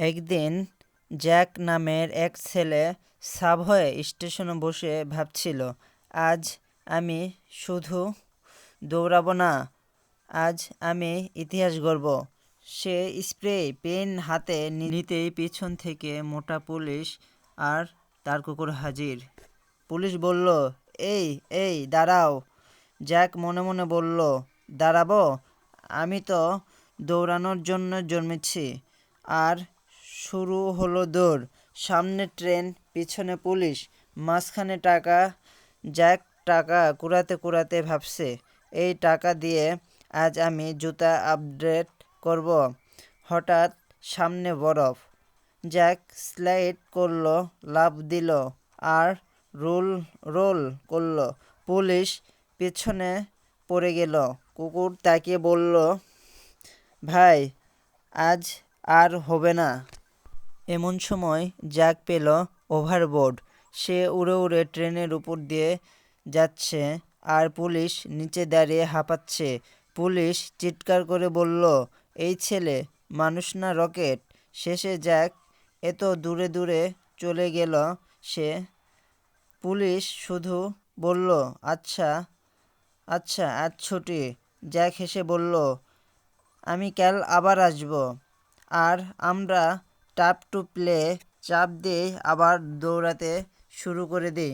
একদিন জ্যাক নামের এক ছেলে সাবওয়ে স্টেশনে বসে ভাবছিল, আজ আমি শুধু দৌড়াবো না, আজ আমি ইতিহাস গড়ব। সে স্প্রে পেন হাতে নিতেই পিছন থেকে মোটা পুলিশ আর তার কুকুর হাজির। পুলিশ বলল, এই এই দাঁড়াও। জ্যাক মনে মনে বলল, দাঁড়াবো? আমি তো দৌড়ানোর জন্য জন্মেছি। আর শুরু হলো দৌড়। সামনে ট্রেন, পিছনে পুলিশ, মাঝখানে টাকা। জ্যাক টাকা কুড়াতে কুড়াতে ভাবছে, এই টাকা দিয়ে আজ আমি জুতা আপডেট করব। হঠাৎ সামনে বরফ। জ্যাক স্লাইড করলো, লাফ দিল আর রোল রোল করলো। পুলিশ পেছনে পড়ে গেল। কুকুর তাকিয়ে বলল, ভাই, আজ আর হবে না। এমন সময় জ্যাক পেল ওভারবোর্ড। সে উড়ে উড়ে ট্রেনের উপর দিয়ে যাচ্ছে আর পুলিশ নিচে দাঁড়িয়ে হাঁপাচ্ছে। পুলিশ চিৎকার করে বলল, এই ছেলে মানুষ না রকেট? শেষে জ্যাক এত দূরে দূরে চলে গেল সে। পুলিশ শুধু বলল, আচ্ছা আচ্ছা, আজ ছুটি। জ্যাক হেসে বলল, আমি কাল আবার আসব। আর আমরা টাপ টু প্লে চাপ দিয়ে আবার দৌড়াতে শুরু করে দিই।